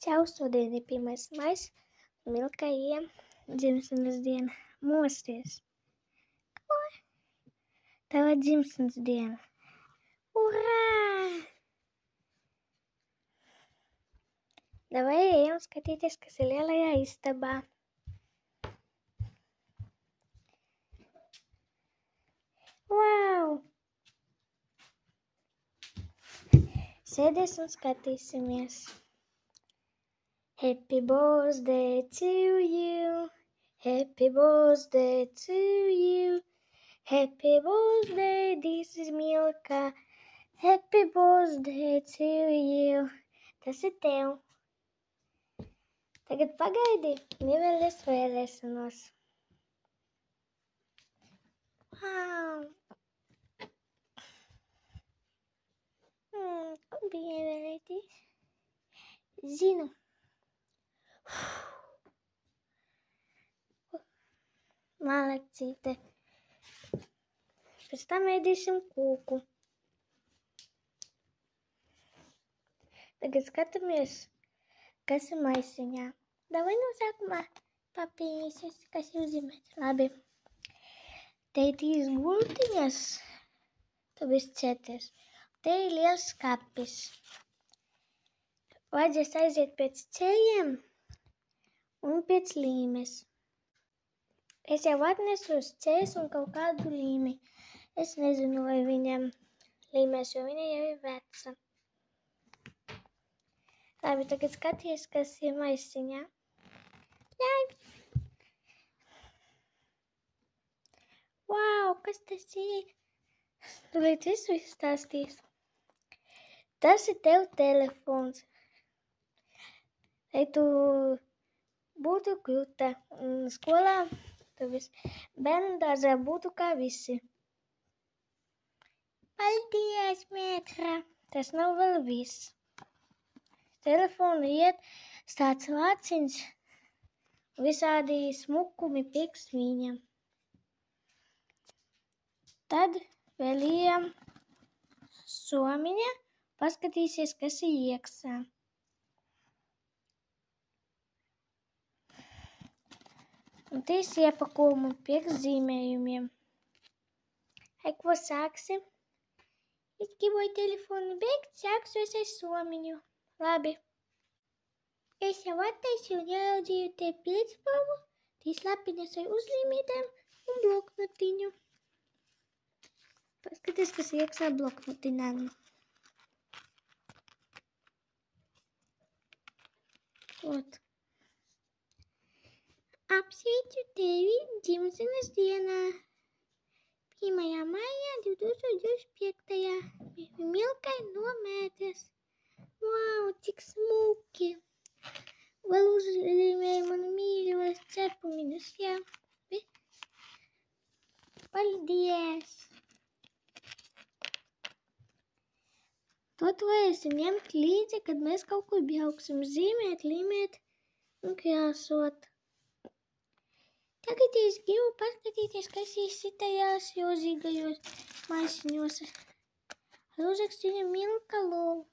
Čau, šodien ir 1. maijs, un Milkajiem dzimšanas diena. Mosties! Ko? Tava dzimšanas diena! Urā! Davai ejam skatīties, kas ir lielajā istabā. Wow! Sēdies un skatīsimies. Happy birthday to you. Happy birthday to you. Happy birthday, this is Milka. Happy birthday to you. Tas ir tev. Tagad pagaidi, nevēlies vēlēšanos. Wow! Ko bija vēlēties? Zinu. Malacīte. Pēc tam ēdīsim kūku. Tagad skatāmies, kas ir maisiņā. Davai no sākumā papīņas, kas jūs zināt. Labi. Te ir 3 gultiņas. Tu biji 4. Te ir liels skapis. Vajadzēs aiziet pēc ceļiem un pēc līmes. Es jau atnesu uz ceļus un kaut kādu līmi. Es nezinu, vai viņam līmēs, jo viņa jau ir veca. Labi, tagad skaties, kas ir maisiņā. Ļauj! Wow, kas tas ir? Tūlīt visu izstāstīs. Tas ir tev telefons. Lai tu būtu kļūta skolā, bērnu dārzā būtu kā visi. Paldies, mētra! Tas nav vēl viss. Telefonu iet tāds vāciņš, visādi smukumi priekš viņam. Tad vēl ejam somiņa, paskatīsies, kas ir iekšā. Un tīs iepakojumu priekš zīmējumiem. Ai, ko sāksim? Es gribēju telefonu beigt, sākšu es ar somiņu. Labi. Es jau attaisu un ieraudzīju te pildspalvu, tīs lapiņas ar uzlīmītēm un bloknotiņu. Paskaties, kas iekšā bloknotiņā. Ot. Apsveicu tevi dzimšanas dienā. 1. maijā 2025. Milkai no Mētras. Wow, cik smuki. Vēl uzlīmēju manu mīļos cepumiņus, jā. Paldies! To varēsim ņemt līdzi, kad mēs kaut kur brauksim. Zīmēt, līmēt un krāsot. Tagad es gribu paskatīties, kas ir šitajās rozīgajos maisiņos. Ar uzrakstiņu Milka Love.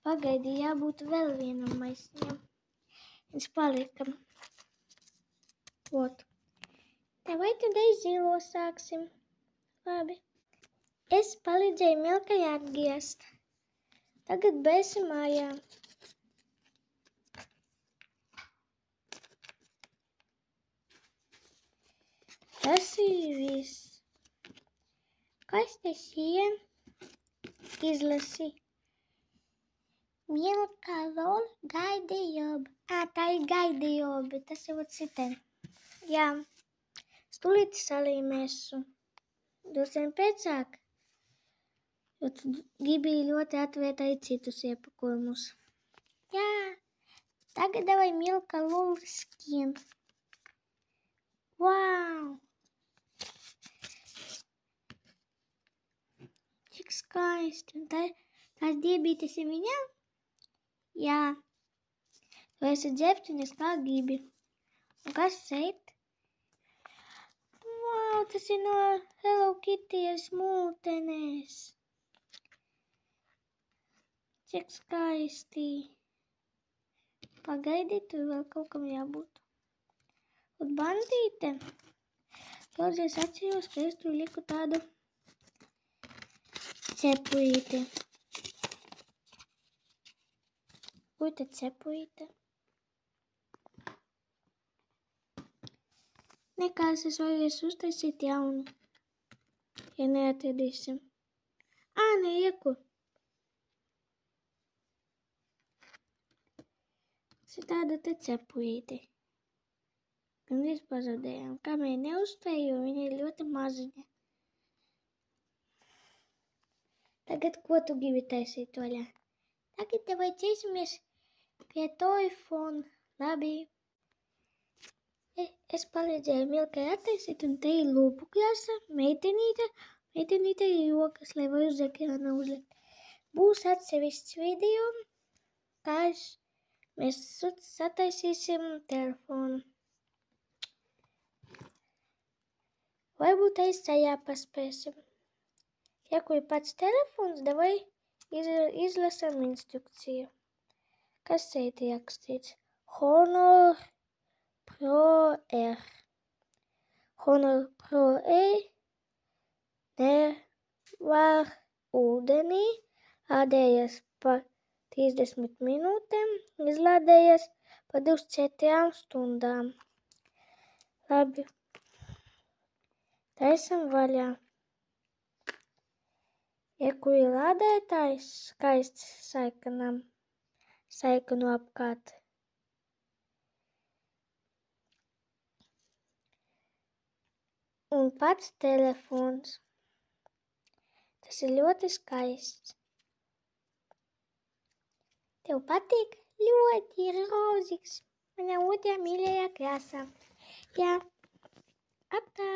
Pagaidi, jābūt vēl vienam maisiņam. Viņš palika. Ot. Vai tad ar zilo sāksim? Labi. Es palīdzēju Milkai atgriezt. Tagad bēsim mājā. Tas ir viss. Kas tas ir? Izlasi. Milka Love garderobe. Tā ir garderobe. Tas ir citēn. Jā. Stulīti salīmēšu. Dosim pēcāk. Jo tu gribēji ļoti atvērt arī citus iepakojumus. Jā. Tagad davai Milka Love skin. Wow. Cik skaisti. Un tās diebītes ir viņā? Jā. Tu esi dzeptiņas kā gribi. Un kas šeit? Wow, tas ir no Hello Kitty smultenēs. Cik skaisti. Pagaidiet, tur vēl kaut kam jābūt. Un bandīte. Toreiz atceros, ka es tur liku tādu cepurīti. Kur tad cepurīte? Nekās es varēs uztaisīt jaunu, ja neatradīsim. Neieku. Tas ir tāda te cepurīti. Un mēs pazudējām. Kamēr neuzspēju, jo viņa ir ļoti maziņa. Tagad ko tu gribi taisīt vaļā? Tagad tev ķersimies pie telefona. Labi. Es palīdzēju Milkai attaisīt, un te ir lūpu krāsa, meitenīte. Meitenīte ir rokas, lai var uz ekrāna uzlikt. Būs atsevišķs video, kā mēs sataisīsim telefonu. Varbūt aiz tajā paspēsim. Ja kur pats telefons, davai izlasam instrukciju. Kas šeit rakstīts? Honor Pro R. Honor Pro R nevar ūdenī, lādējas par 30 minūtēm, izlādējas par 24 stundām. Labi. Taisam vaļā. Ja kur ir lādētājs skaists saikanu apkārt. Un pats telefons. Tas ir ļoti skaists. Tev patīk? Ļoti rozīgs. Mana otrā mīļajā krāsā. Jā. Atā.